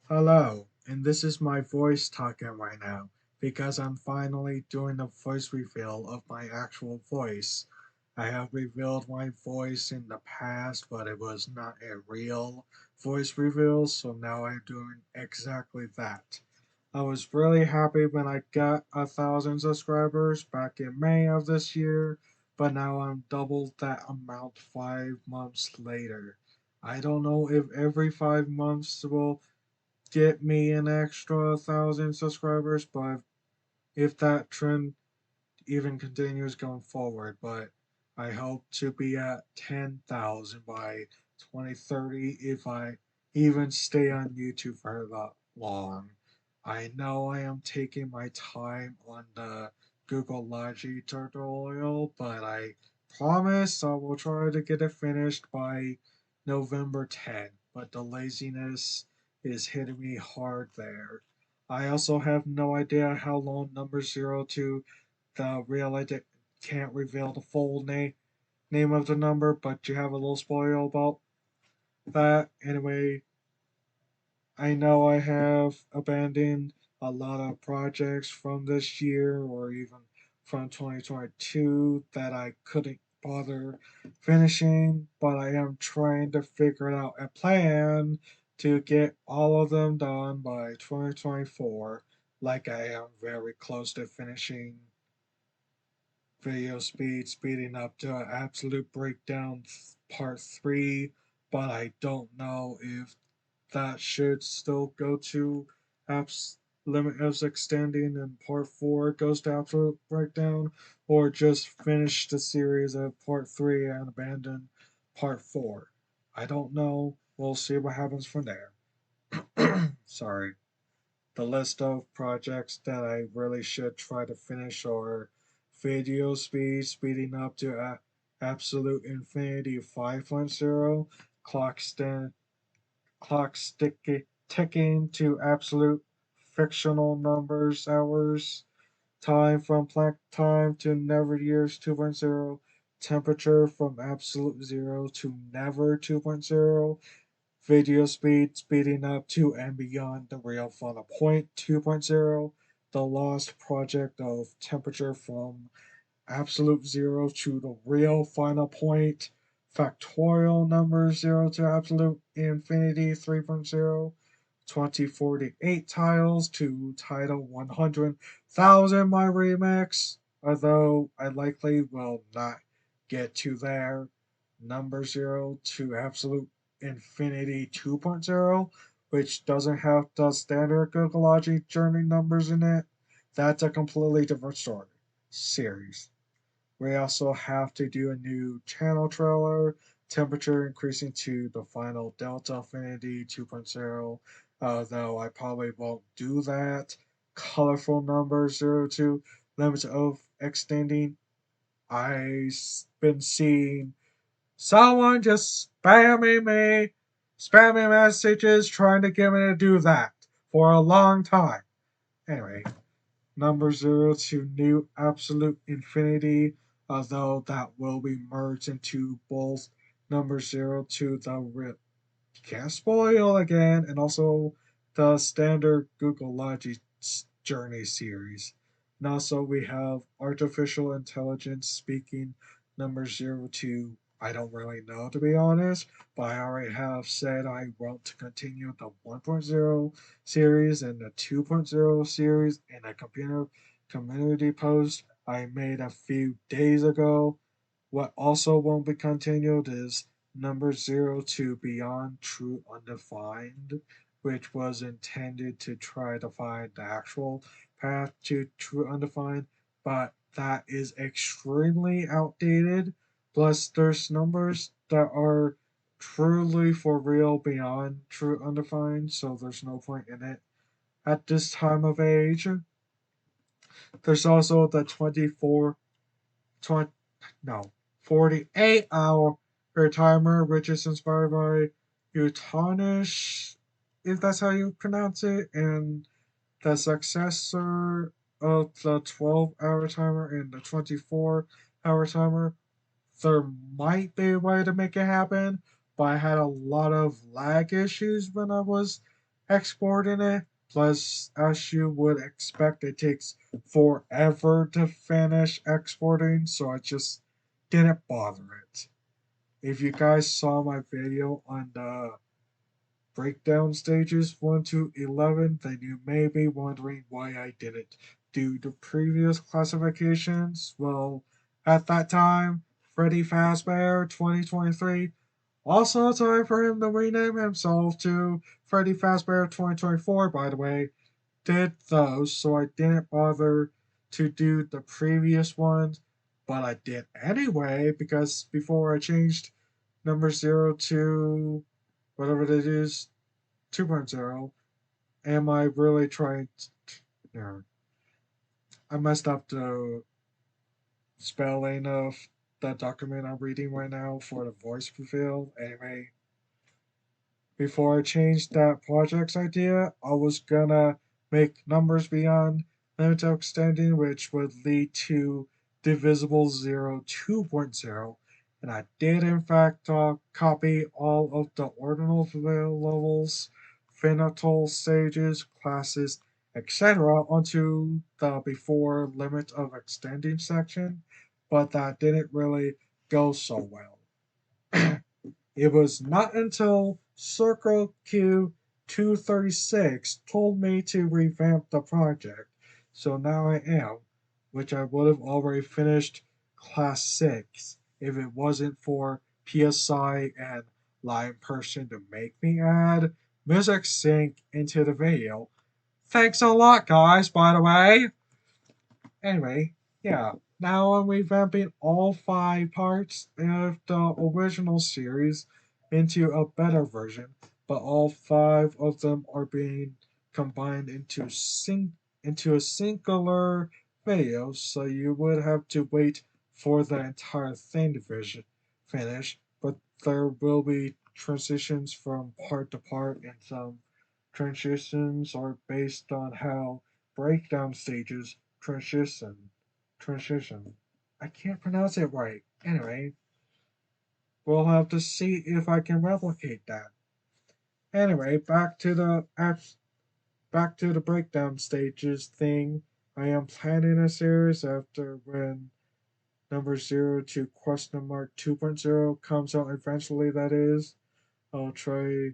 Hello, and this is my voice talking right now because I'm finally doing the voice reveal of my actual voice. I have revealed my voice in the past, but it was not a real voice reveal, so now I'm doing exactly that. I was really happy when I got 1,000 subscribers back in May of this year, but now I'm double that amount 5 months later. I don't know if every 5 months will get me an extra 1,000 subscribers, but if that trend even continues going forward, but I hope to be at 10,000 by 2030 if I even stay on YouTube for that long. I know I am taking my time on the Google Logic tutorial, but I promise I will try to get it finished by November 10th. But the laziness is hitting me hard there. I also have no idea how long number 02 the real can't reveal the full name of the number, but you have a little spoil about that. Anyway, I know I have abandoned a lot of projects from this year or even from 2022 that I couldn't bother finishing, but I am trying to figure out a plan to get all of them done by 2024. Like I am very close to finishing video speeding up to absolute breakdown part 3, but I don't know if that should still go to apps limit of extending and part 4 goes to absolute breakdown, or just finish the series at part 3 and abandon part 4. I don't know. We'll see what happens from there. Sorry. The list of projects that I really should try to finish are video speeding up to absolute infinity 5.0, clock, stand, ticking to absolute fictional numbers hours, time from blank time to never years 2.0, temperature from absolute zero to never 2.0, video speeding up to and beyond the real final point 2.0, the lost project of temperature from absolute zero to the real final point, factorial numbers 0 to absolute infinity 3.0, 2048 tiles to title 100,000 my remix, although I likely will not get to there. Number 0 to absolute infinity 2.0, which doesn't have the standard Google Logic journey numbers in it. That's a completely different story series. We also have to do a new channel trailer, temperature increasing to the final Delta Affinity 2.0, though I probably won't do that. Colorful number 02, limits of extending. I've been seeing someone just spamming messages trying to get me to do that for a long time. Anyway, number 0 to new absolute infinity, although that will be merged into both number 0 to the can't spoil again, and also the standard Google Logic Journey series. And also we have artificial intelligence speaking number 02. I don't really know to be honest, but I already have said I want to continue the 1.0 series and the 2.0 series in a community post I made a few days ago. What also won't be continued is number 02 Beyond True Undefined, which was intended to try to find the actual path to True Undefined, but that is extremely outdated. Plus, there's numbers that are truly for real beyond True Undefined, so there's no point in it at this time of age. There's also the 20, no, 48-hour timer, which is inspired by Utanish, if that's how you pronounce it, and the successor of the 12-hour timer and the 24-hour timer. There might be a way to make it happen, but I had a lot of lag issues when I was exporting it. Plus, as you would expect, it takes forever to finish exporting, so I just didn't bother it. If you guys saw my video on the breakdown stages 1 to 11, then you may be wondering why I didn't do the previous classifications. Well, at that time, Freddy Fazbear 2023, also time for him to rename himself to Freddy Fazbear 2024, by the way, did those, so I didn't bother to do the previous ones, but I did anyway because before I changed number 0 to whatever it is, 2.0, am I really trying to. Yeah, I messed up the spelling of the document I'm reading right now for the voice reveal. Anyway, before I changed that project's idea, I was gonna make numbers beyond limit of extending, which would lead to divisible 0 2.0. And I did, in fact, copy all of the ordinal levels, finital stages, classes, etc., onto the before limit of extending section, but that didn't really go so well. It was not until Circle Q 236 told me to revamp the project, so now I am, which I would have already finished Class 6 if it wasn't for PSI and Lion Person to make me add music sync into the video. Thanks a lot, guys, by the way. Anyway, yeah, now I'm revamping all 5 parts of the original series into a better version, but all 5 of them are being combined into a singular video, so you would have to wait for the entire thing to finish, but there will be transitions from part to part, and some transitions are based on how breakdown stages transition. I can't pronounce it right. Anyway, we'll have to see if I can replicate that. Anyway, back to the breakdown stages thing. I am planning a series after when number 0 to question mark 2.0 comes out eventually, that is. I'll try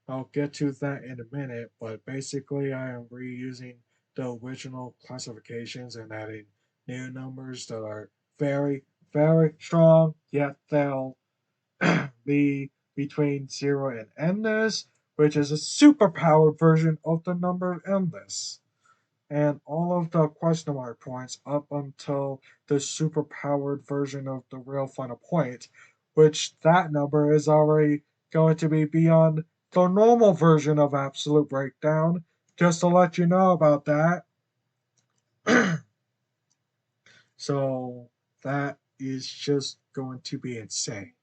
I'll get to that in a minute, but basically I am reusing the original classifications and adding new numbers that are very, very strong, yet they'll be between 0 and endless, which is a superpowered version of the number endless. And all of the question mark points up until the superpowered version of the real final point, which that number is already going to be beyond the normal version of absolute breakdown. Just to let you know about that. So that is just going to be insane.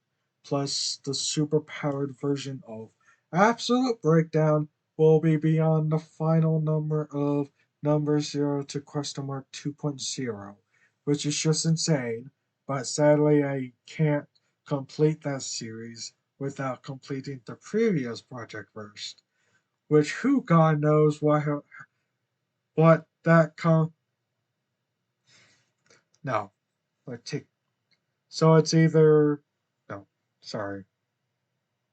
Plus, the superpowered version of absolute breakdown will be beyond the final number of number 0 to question mark 2.0, which is just insane. But sadly, I can't complete that series without completing the previous project first, which who God knows what that no, but take so it's either no, sorry,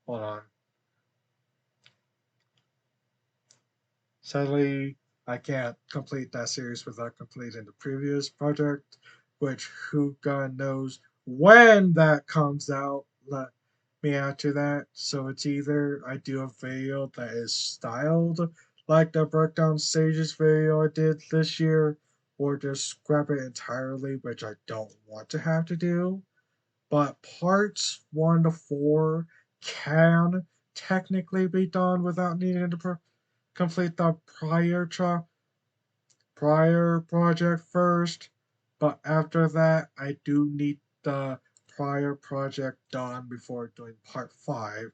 hold on. Sadly, I can't complete that series without completing the previous project, which who God knows when that comes out. Let me add to that. So it's either I do a video that is styled like the breakdown stages video I did this year, or just scrap it entirely, which I don't want to have to do. But parts 1 to 4 can technically be done without needing to complete the prior project first, but after that, I do need the prior project done before doing part 5,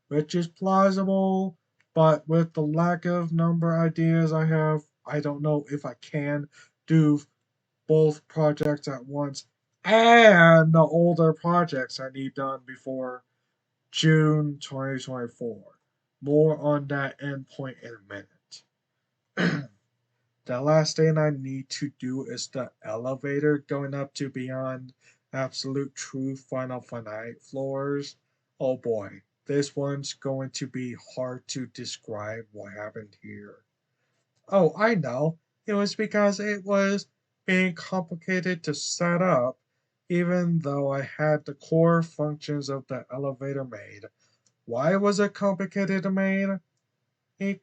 which is plausible, but with the lack of number ideas I have, I don't know if I can do both projects at once and the older projects I need done before June 2024. More on that endpoint in a minute. The last thing I need to do is the elevator going up to beyond absolute true final finite floors. Oh boy, this one's going to be hard to describe what happened here. Oh, I know. It was because it was being complicated to set up, even though I had the core functions of the elevator made. Why was it complicated to make?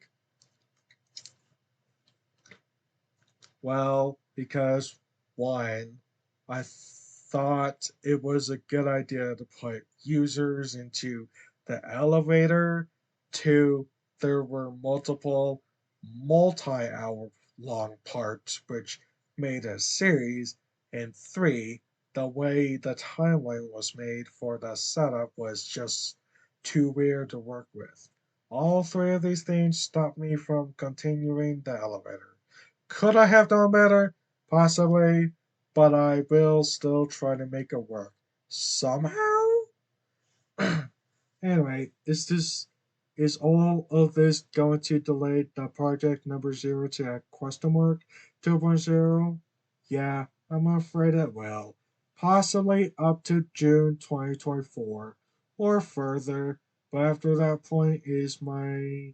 Well, because one, I thought it was a good idea to put users into the elevator. Two, there were multiple multi-hour long parts which made a series. And three, the way the timeline was made for the setup was just too weird to work with. All three of these things stopped me from continuing the elevator. Could I have done better? Possibly, but I will still try to make it work. Somehow? Anyway, is all of this going to delay the project number zero to a question mark 2.0? Yeah, I'm afraid it will. Possibly up to June 2024 or further, but after that point is my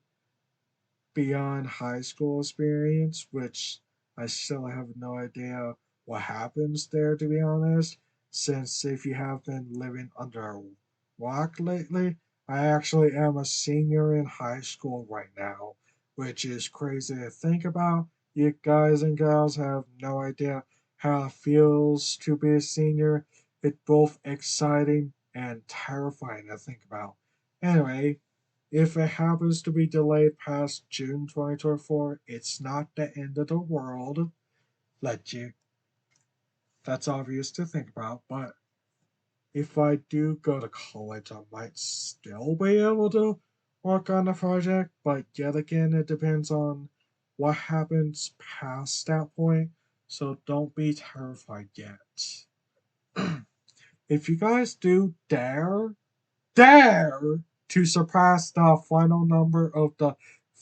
beyond high school experience, which I still have no idea what happens there, to be honest. Since if you have been living under a rock lately, I actually am a senior in high school right now, which is crazy to think about. You guys and gals have no idea how it feels to be a senior. It's both exciting and terrifying to think about. Anyway, if it happens to be delayed past June 2024, it's not the end of the world. Let you. That's obvious to think about, but if I do go to college, I might still be able to work on the project, but yet again, it depends on what happens past that point, so don't be terrified yet. If you guys do dare to surpass the final number of the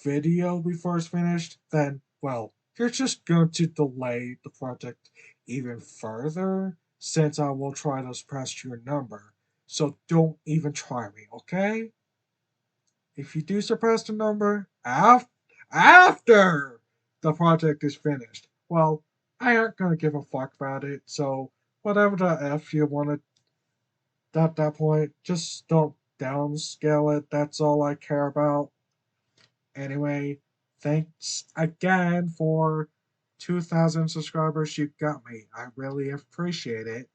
video we first finished, then, well, you're just going to delay the project even further since I will try to suppress your number. So don't even try me, okay? If you do suppress the number after the project is finished, well, I aren't going to give a fuck about it. So whatever the F you want at that point, just don't downscale it. That's all I care about. Anyway, thanks again for 2,000 subscribers. You got me. I really appreciate it.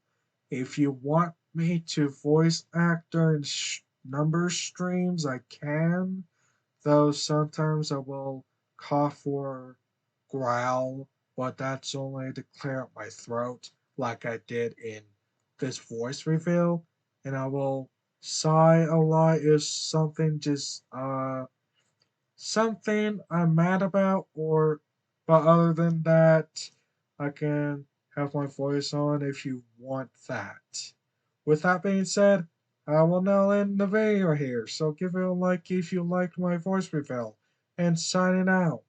If you want me to voice act during number streams, I can. Though sometimes I will cough or growl, but that's only to clear up my throat, like I did in this voice reveal. And I will sigh a lot if something I'm mad about, or but other than that, I can have my voice on if you want that. With that being said, I will now end the video here, so give it a like if you liked my voice reveal, and signing out.